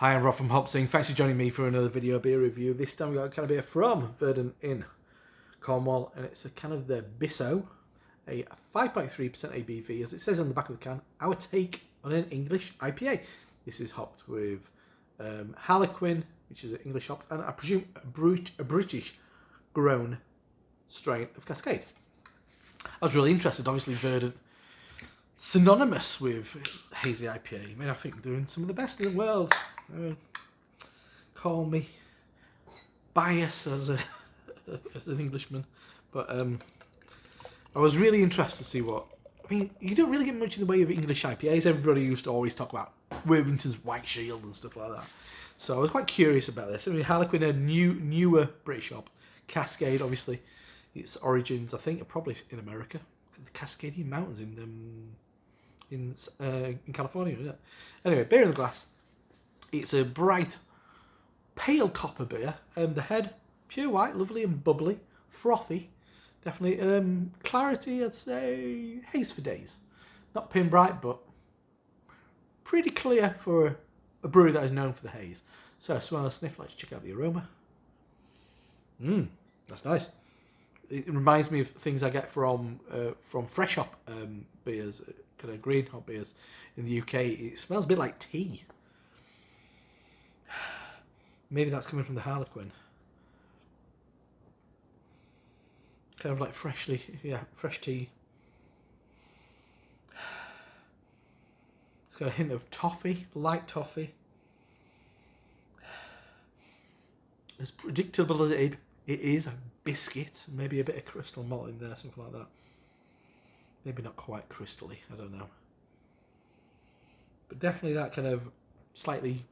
Hi, I'm Rob from HopZine. Thanks for joining me for another video beer review. This time we got a kind of beer from Verdant in Cornwall, and it's a kind of the Bissoe, a 5.3% ABV, as it says on the back of the can. Our take on an English IPA. This is hopped with Harlequin, which is an English hop, and I presume a British grown strain of Cascade. I was really interested. Obviously, Verdant, synonymous with hazy IPA. I mean, I think they're doing some of the best in the world. Call me biased as an Englishman, but I was really interested to see what. I mean, you don't really get much in the way of English IPAs. Everybody used to always talk about Worthington's White Shield and stuff like that. So I was quite curious about this. I mean, Harlequin, a newer British hop. Cascade, obviously, its origins I think are probably in America, the Cascadian Mountains in California, isn't it? Anyway, beer in the glass. It's a bright, pale copper beer. The head, pure white, lovely and bubbly, frothy. Definitely clarity, I'd say haze for days. Not pin bright, but pretty clear for a brewery that is known for the haze. So smell and sniff, let's check out the aroma. That's nice. It reminds me of things I get from fresh hop beers, kind of green hop beers in the UK. It smells a bit like tea. Maybe that's coming from the Harlequin. Kind of like fresh tea. It's got a hint of toffee, light toffee. As predictable as it is, a biscuit, maybe a bit of crystal malt in there, something like that. Maybe not quite crystally, I don't know. But definitely that kind of slightly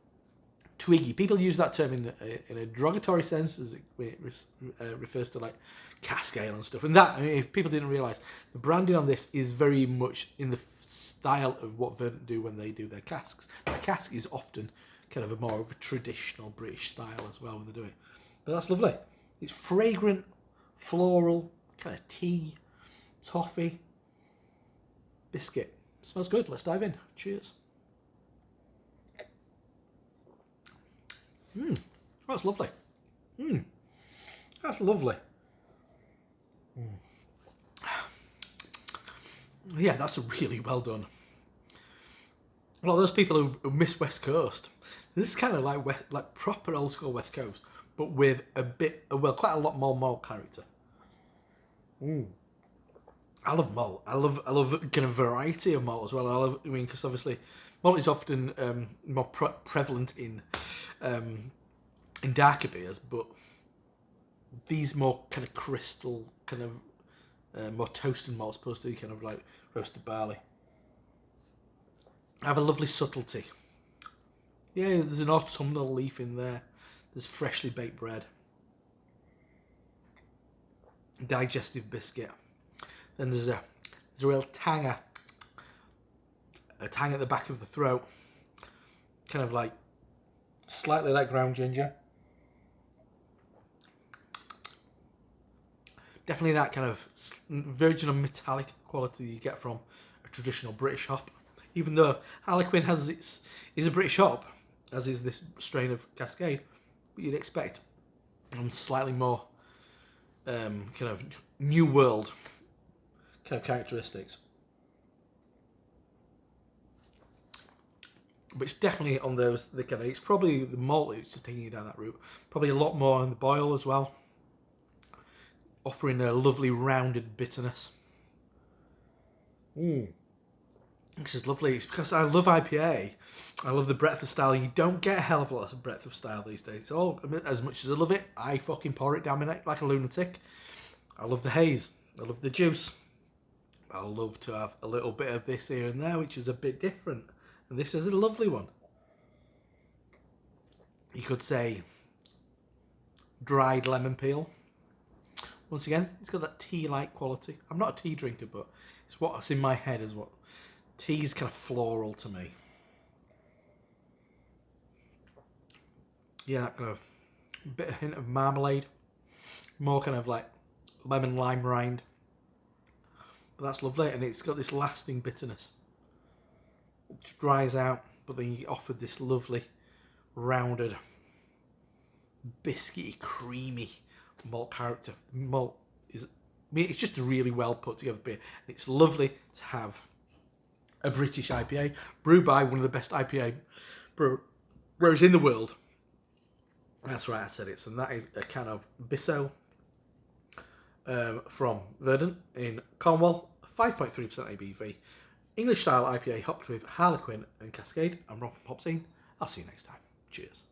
twiggy. People use that term in a derogatory sense, as it refers to like Cascade and stuff. And that, I mean, if people didn't realise, the branding on this is very much in the style of what Verdant do when they do their casks. Their cask is often kind of a more of a traditional British style as well when they do it. But that's lovely. It's fragrant, floral, kind of tea, toffee, biscuit. Smells good. Let's dive in. Cheers. That's lovely. That's lovely. Yeah, that's really well done. A lot of those people who miss West Coast, this is kind of like proper old school West Coast, but with a bit, well, quite a lot more malt character. I love malt. I love kind of variety of malt as well. I mean, because obviously malt is often more prevalent in darker beers, but these more kind of crystal, kind of more toasted malt, supposed to be kind of like roasted barley. I have a lovely subtlety. Yeah, there's an autumnal leaf in there. There's freshly baked bread. Digestive biscuit. Then there's a real tanger. A tang at the back of the throat. Kind of like, slightly like ground ginger. Definitely that kind of virginal metallic quality you get from a traditional British hop. Even though Harlequin is a British hop, as is this strain of Cascade, but you'd expect slightly more kind of New World kind of characteristics. But it's definitely on the kind of, it's probably the malt, it's just taking you down that route. Probably a lot more on the boil as well, offering a lovely rounded bitterness. This is lovely. It's because I love IPA. I love the breadth of style. You don't get a hell of a lot of breadth of style these days. So as much as I love it, I fucking pour it down my neck like a lunatic. I love the haze. I love the juice. I love to have a little bit of this here and there, which is a bit different. And this is a lovely one. You could say dried lemon peel. Once again, it's got that tea-like quality. I'm not a tea drinker, but it's what's in my head is what tea is kind of floral to me. Yeah, that kind of bit of hint of marmalade, more kind of like lemon lime rind. But that's lovely, and it's got this lasting bitterness. It dries out, but then you get offered this lovely rounded, biscuity, creamy malt character. Malt is, I mean, it's just a really well put together beer. It's lovely to have a British IPA brewed by one of the best IPA brewers in the world. That's right, I said it. And that is a can of Bissoe from Verdant in Cornwall, 5.3% ABV. English style IPA hopped with Harlequin and Cascade. I'm Rob from HopZine. I'll see you next time. Cheers.